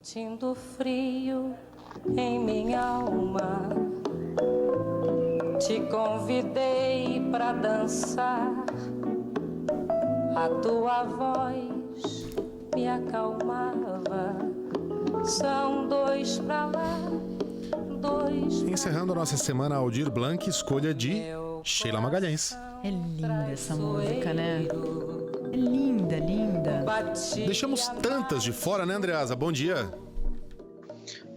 Sentindo frio em minha alma, te convidei pra dançar. A tua voz me acalmava. São dois pra lá, dois pra Encerrando a nossa semana, Aldir Blanc, escolha de Sheila Magalhães. É linda essa música, né? É linda, linda. Deixamos tantas de fora, né, Andreasa? Bom dia.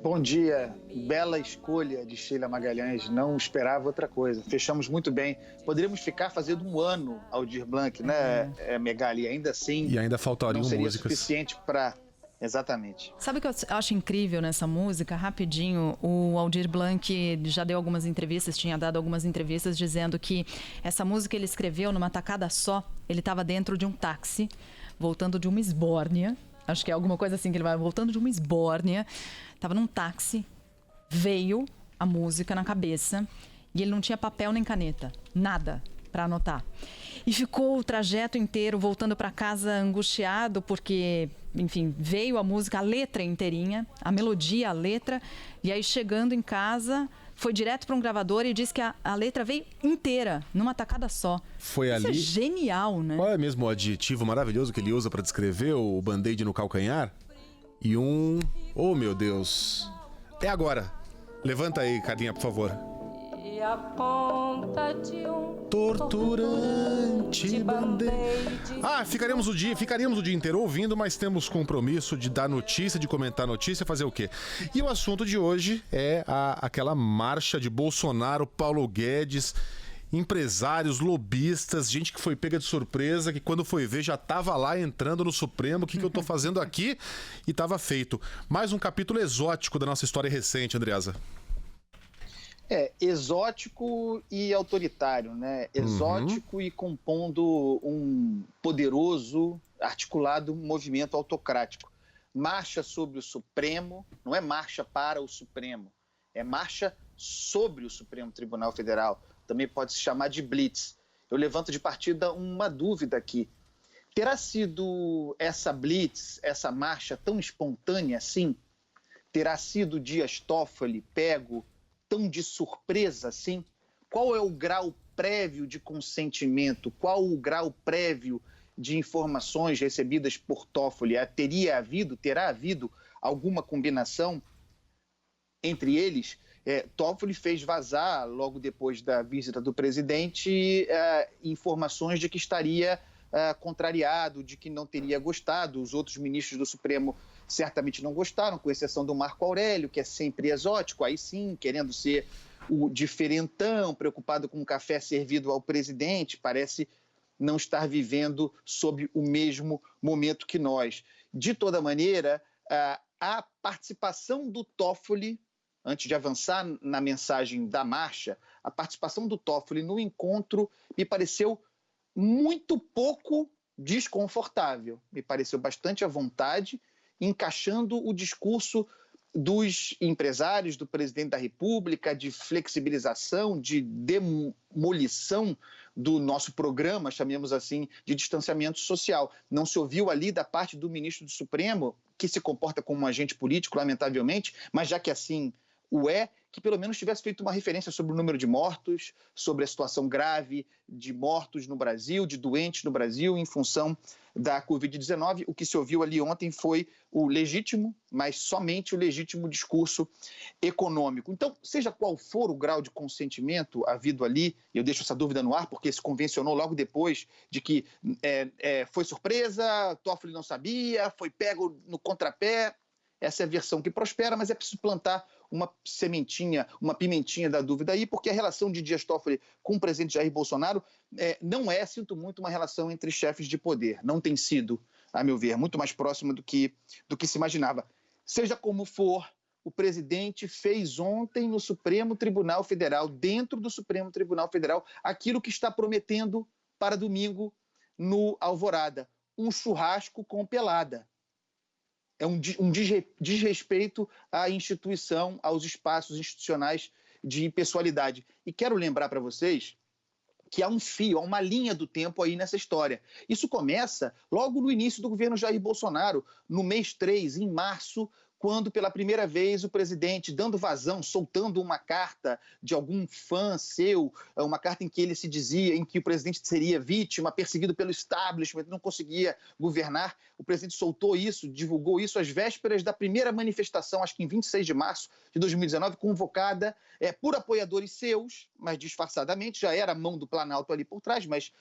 Bom dia, bela escolha de Sheila Magalhães, não esperava outra coisa. Fechamos muito bem. Poderíamos ficar fazendo um ano Aldir Blanc, né, Megali? Ainda assim, E ainda faltariam não seria músicas. suficiente para... Exatamente. Sabe o que eu acho incrível nessa música? Rapidinho, o Aldir Blanc já deu algumas entrevistas, tinha dado algumas entrevistas dizendo que essa música ele escreveu numa tacada só. Ele estava dentro de um táxi, voltando de uma esbórnia. Acho que é alguma coisa assim que ele vai voltando de uma esbórnia. Estava num táxi, veio a música na cabeça e ele não tinha papel nem caneta, nada para anotar. E ficou o trajeto inteiro voltando para casa angustiado porque, enfim, veio a música, a letra inteirinha, a melodia, a letra. E aí chegando em casa, foi direto para um gravador e disse que a letra veio inteira, numa tacada só. Foi Isso ali. é genial, né? Qual é mesmo o adjetivo maravilhoso que ele usa para descrever o band-aid no calcanhar? E oh, meu Deus. É agora. Levanta aí, Carlinha, por favor. e a ponta de um Torturante band-aid. Ah, ficaríamos o dia inteiro ouvindo, mas temos compromisso de dar notícia, de comentar notícia, fazer o quê? E o assunto de hoje é aquela marcha de Bolsonaro, Paulo Guedes, empresários, lobistas, gente que foi pega de surpresa, que quando foi ver já tava lá entrando no Supremo, o que eu tô fazendo aqui? E tava feito. Mais um capítulo exótico da nossa história recente, Andreasa. Exótico e autoritário, né? Exótico e compondo um poderoso, articulado movimento autocrático. Marcha sobre o Supremo, não é marcha para o Supremo, é marcha sobre o Supremo Tribunal Federal. Também pode se chamar de blitz. Eu levanto de partida uma dúvida aqui. Terá sido essa blitz, essa marcha tão espontânea assim? Terá sido Dias Toffoli pego tão de surpresa assim? Qual é o grau prévio de consentimento? Qual o grau prévio de informações recebidas por Toffoli? Terá havido alguma combinação entre eles? Toffoli fez vazar, logo depois da visita do presidente, informações de que estaria contrariado, de que não teria gostado. Os outros ministros do Supremo certamente não gostaram, com exceção do Marco Aurélio, que é sempre exótico, aí sim, querendo ser o diferentão, preocupado com o café servido ao presidente, parece não estar vivendo sob o mesmo momento que nós. De toda maneira, a participação do Toffoli, antes de avançar na mensagem da marcha, a participação do Toffoli no encontro me pareceu muito pouco desconfortável, me pareceu bastante à vontade, encaixando o discurso dos empresários, do presidente da República, de flexibilização, de demolição do nosso programa, chamemos assim, de distanciamento social. Não se ouviu ali da parte do ministro do Supremo, que se comporta como um agente político, lamentavelmente, mas já que assim que pelo menos tivesse feito uma referência sobre o número de mortos, sobre a situação grave de mortos no Brasil, de doentes no Brasil em função da Covid-19. O que se ouviu ali ontem foi o legítimo, mas somente o legítimo discurso econômico. Então, seja qual for o grau de consentimento havido ali, eu deixo essa dúvida no ar, porque se convencionou logo depois de que foi surpresa, Toffoli não sabia, foi pego no contrapé. Essa é a versão que prospera, mas é preciso plantar uma sementinha, uma pimentinha da dúvida aí, porque a relação de Dias Toffoli com o presidente Jair Bolsonaro não sinto muito, uma relação entre chefes de poder. Não tem sido, a meu ver, muito mais próxima do que se imaginava. Seja como for, o presidente fez ontem no Supremo Tribunal Federal, dentro do Supremo Tribunal Federal, aquilo que está prometendo para domingo no Alvorada, um churrasco com pelada. É um desrespeito à instituição, aos espaços institucionais de impessoalidade. E quero lembrar para vocês que há um fio, há uma linha do tempo aí nessa história. Isso começa logo no início do governo Jair Bolsonaro, no mês 3, em março, quando pela primeira vez o presidente, dando vazão, soltando uma carta de algum fã seu, uma carta em que ele se dizia, em que o presidente seria vítima, perseguido pelo establishment, não conseguia governar, o presidente soltou isso, divulgou isso às vésperas da primeira manifestação, acho que em 26 de março de 2019, convocada por apoiadores seus, mas disfarçadamente, já era a mão do Planalto ali por trás, mas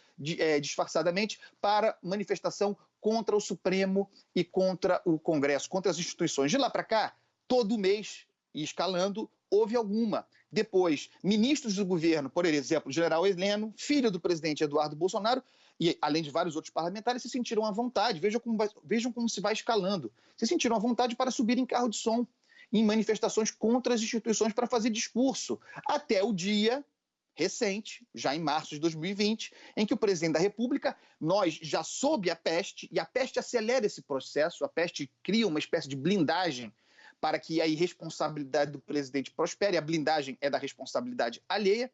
disfarçadamente, para manifestação contra o Supremo e contra o Congresso, contra as instituições. De lá para cá, todo mês, e escalando, houve alguma. Depois, ministros do governo, por exemplo, o general Heleno, filho do presidente Eduardo Bolsonaro, e além de vários outros parlamentares, se sentiram à vontade. Vejam como se vai escalando. Se sentiram à vontade para subir em carro de som, em manifestações contra as instituições para fazer discurso. Até o dia recente, já em março de 2020, em que o presidente da República, nós já sob a peste, e a peste acelera esse processo, a peste cria uma espécie de blindagem para que a irresponsabilidade do presidente prospere, a blindagem é da responsabilidade alheia,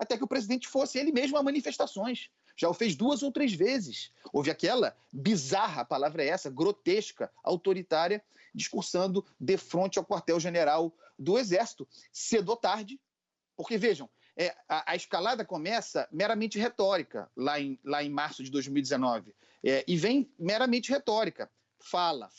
até que o presidente fosse ele mesmo a manifestações. Já o fez 2 ou 3 vezes. Houve aquela bizarra, a palavra é essa, grotesca, autoritária, discursando de frente ao quartel-general do Exército, cedo ou tarde, porque vejam, a escalada começa meramente retórica, lá em março de 2019, e vem meramente retórica. Fala.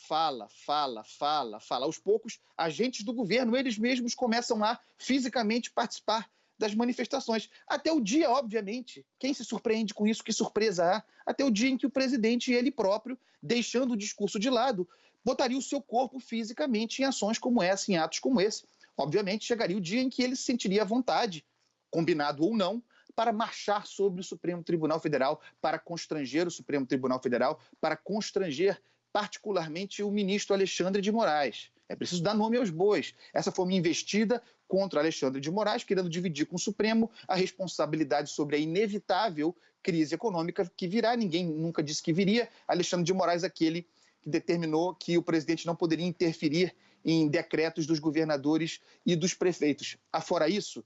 Aos poucos, agentes do governo, eles mesmos começam a fisicamente participar das manifestações. Até o dia, obviamente, quem se surpreende com isso, que surpresa há? Até o dia em que o presidente, ele próprio, deixando o discurso de lado, botaria o seu corpo fisicamente em ações como essa, em atos como esse. Obviamente, chegaria o dia em que ele se sentiria à vontade, combinado ou não, para marchar sobre o Supremo Tribunal Federal, para constranger o Supremo Tribunal Federal, para constranger particularmente o ministro Alexandre de Moraes. É preciso dar nome aos bois. Essa foi uma investida contra Alexandre de Moraes, querendo dividir com o Supremo a responsabilidade sobre a inevitável crise econômica que virá. Ninguém nunca disse que viria. Alexandre de Moraes, aquele que determinou que o presidente não poderia interferir em decretos dos governadores e dos prefeitos. Afora isso,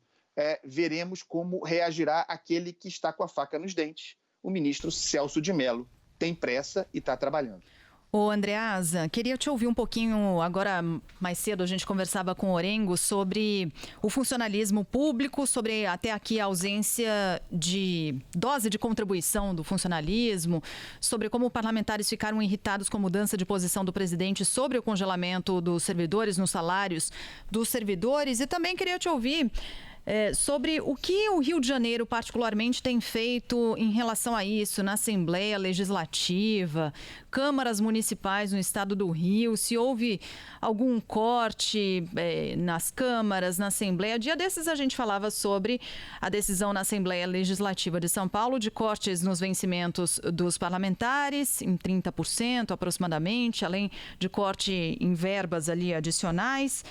veremos como reagirá aquele que está com a faca nos dentes, o ministro Celso de Mello. Tem pressa e está trabalhando. Ô Andreasa, queria te ouvir um pouquinho, agora mais cedo a gente conversava com o Orengo sobre o funcionalismo público, sobre até aqui a ausência de dose de contribuição do funcionalismo, sobre como parlamentares ficaram irritados com a mudança de posição do presidente sobre o congelamento dos servidores nos salários dos servidores, e também queria te ouvir sobre o que o Rio de Janeiro particularmente tem feito em relação a isso, na Assembleia Legislativa, câmaras municipais no estado do Rio, se houve algum corte nas câmaras, na Assembleia. Dia desses a gente falava sobre a decisão na Assembleia Legislativa de São Paulo de cortes nos vencimentos dos parlamentares, em 30% aproximadamente, além de corte em verbas ali adicionais.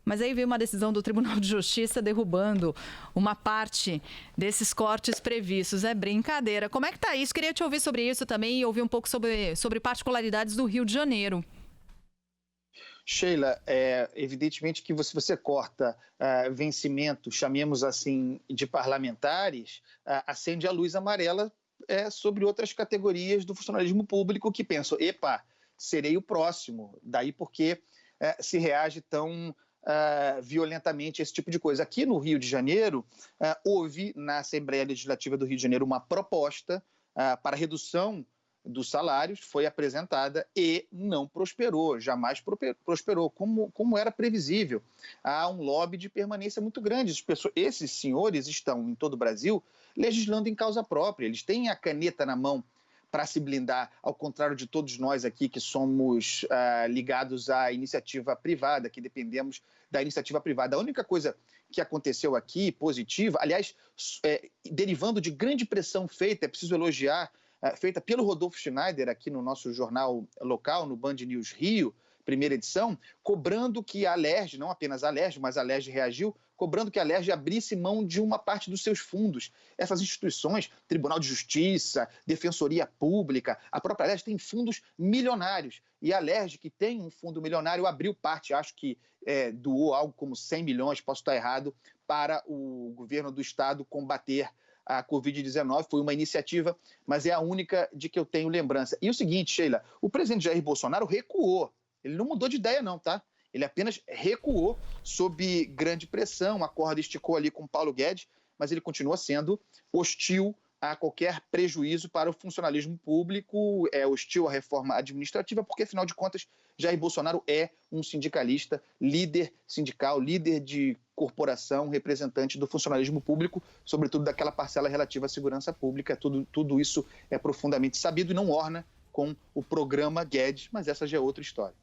Mas aí veio uma decisão do Tribunal de Justiça derrubando uma parte desses cortes previstos. É brincadeira. Como é que está isso? Queria te ouvir sobre isso também e ouvir um pouco sobre particularidades do Rio de Janeiro. Sheila, evidentemente que se você corta vencimento, chamemos assim, de parlamentares, acende a luz amarela sobre outras categorias do funcionalismo público que pensam, serei o próximo. Daí porque se reage tão violentamente esse tipo de coisa. Aqui no Rio de Janeiro, houve na Assembleia Legislativa do Rio de Janeiro uma proposta para redução dos salários, foi apresentada e não prosperou, jamais prosperou, como era previsível. Há um lobby de permanência muito grande. Esses senhores estão em todo o Brasil legislando em causa própria, eles têm a caneta na mão para se blindar, ao contrário de todos nós aqui que somos ligados à iniciativa privada, que dependemos da iniciativa privada. A única coisa que aconteceu aqui, positiva, aliás, derivando de grande pressão feita, é preciso elogiar, feita pelo Rodolfo Schneider aqui no nosso jornal local, no Band News Rio, primeira edição, cobrando que a Alerj, não apenas a Alerj, mas a Alerj reagiu, cobrando que a Alerj abrisse mão de uma parte dos seus fundos. Essas instituições, Tribunal de Justiça, Defensoria Pública, a própria Alerj tem fundos milionários. E a Alerj, que tem um fundo milionário, abriu parte, acho que doou algo como 100 milhões, posso estar errado, para o governo do estado combater a Covid-19. Foi uma iniciativa, mas é a única de que eu tenho lembrança. E o seguinte, Sheila, o presidente Jair Bolsonaro recuou. Ele não mudou de ideia não, tá? Ele apenas recuou sob grande pressão, a corda esticou ali com Paulo Guedes, mas ele continua sendo hostil a qualquer prejuízo para o funcionalismo público, é hostil à reforma administrativa, porque, afinal de contas, Jair Bolsonaro é um sindicalista, líder sindical, líder de corporação, representante do funcionalismo público, sobretudo daquela parcela relativa à segurança pública. Tudo isso é profundamente sabido e não orna com o programa Guedes, mas essa já é outra história.